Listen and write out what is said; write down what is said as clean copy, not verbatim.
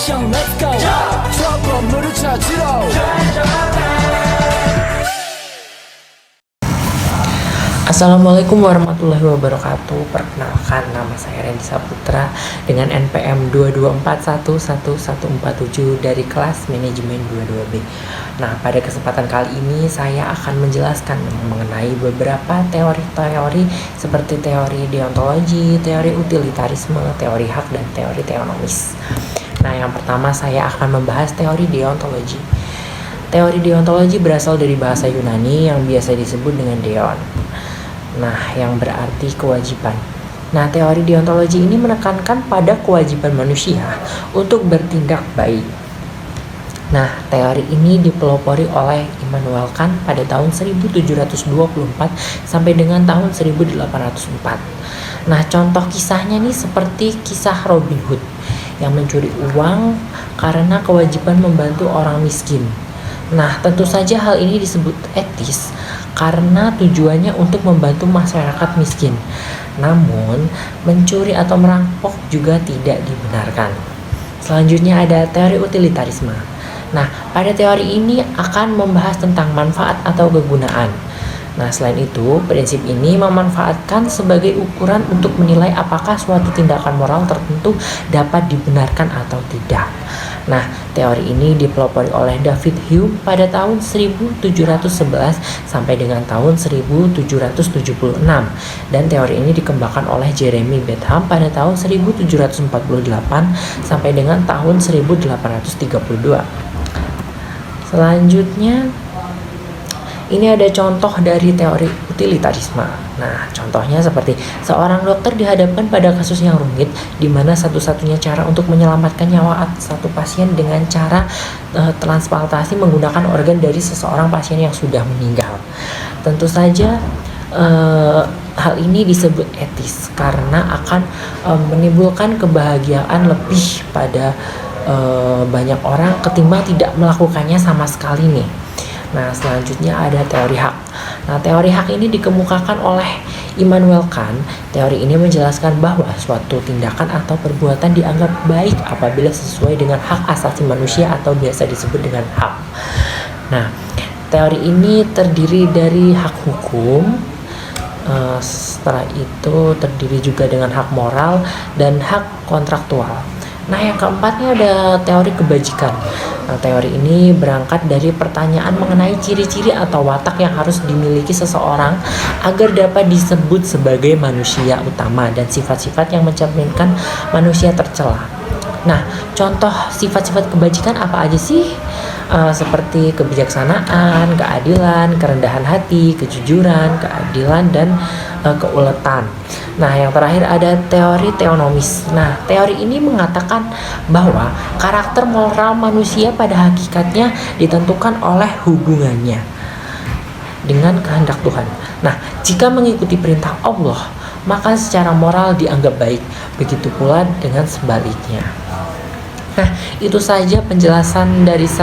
액션 let's go 저 건물을 찾으러 Assalamualaikum warahmatullahi wabarakatuh. Perkenalkan, nama saya Randy Saputra dengan NPM 224111147 dari kelas manajemen 22B. Nah, pada kesempatan kali ini saya akan menjelaskan mengenai beberapa teori-teori seperti teori deontologi, teori utilitarisme, teori hak, dan teori teonomis. Nah, yang pertama saya akan membahas teori deontologi. Teori deontologi berasal dari bahasa Yunani yang biasa disebut dengan deon. Nah, yang berarti kewajiban. Nah, teori deontologi ini menekankan pada kewajiban manusia untuk bertindak baik. Nah, teori ini dipelopori oleh Immanuel Kant pada tahun 1724 sampai dengan tahun 1804. Nah, contoh kisahnya nih seperti kisah Robin Hood yang mencuri uang karena kewajiban membantu orang miskin. Nah, tentu saja hal ini disebut etis karena tujuannya untuk membantu masyarakat miskin. Namun, mencuri atau merampok juga tidak dibenarkan. Selanjutnya ada teori utilitarisme. Nah, pada teori ini akan membahas tentang manfaat atau kegunaan. Nah, selain itu, prinsip ini memanfaatkan sebagai ukuran untuk menilai apakah suatu tindakan moral tertentu dapat dibenarkan atau tidak. Nah, teori ini dipelopori oleh David Hume pada tahun 1711 sampai dengan tahun 1776 dan teori ini dikembangkan oleh Jeremy Bentham pada tahun 1748 sampai dengan tahun 1832. Selanjutnya, ini ada contoh dari teori utilitarisme. Nah, contohnya seperti seorang dokter dihadapkan pada kasus yang rumit di mana satu-satunya cara untuk menyelamatkan nyawa satu pasien dengan cara transplantasi menggunakan organ dari seseorang pasien yang sudah meninggal. Tentu saja hal ini disebut etis karena akan menimbulkan kebahagiaan lebih pada banyak orang ketimbang tidak melakukannya sama sekali nih. Nah, selanjutnya ada teori hak. Nah, teori hak ini dikemukakan oleh Immanuel Kant. Teori ini menjelaskan bahwa suatu tindakan atau perbuatan dianggap baik apabila sesuai dengan hak asasi manusia atau biasa disebut dengan HAM. Nah, teori ini terdiri dari hak hukum, setelah itu terdiri juga dengan hak moral dan hak kontraktual. Nah, yang keempatnya ada teori kebajikan. Nah, teori ini berangkat dari pertanyaan mengenai ciri-ciri atau watak yang harus dimiliki seseorang agar dapat disebut sebagai manusia utama dan sifat-sifat yang mencerminkan manusia tercela. Nah, contoh sifat-sifat kebajikan apa aja sih? Seperti kebijaksanaan, keadilan, kerendahan hati, kejujuran, keadilan, dan keuletan. Nah, yang terakhir ada teori teonomis. Nah, teori ini mengatakan bahwa karakter moral manusia pada hakikatnya ditentukan oleh hubungannya dengan kehendak Tuhan. Nah, jika mengikuti perintah Allah, maka secara moral dianggap baik. Begitu pula dengan sebaliknya. Nah, itu saja penjelasan dari saya.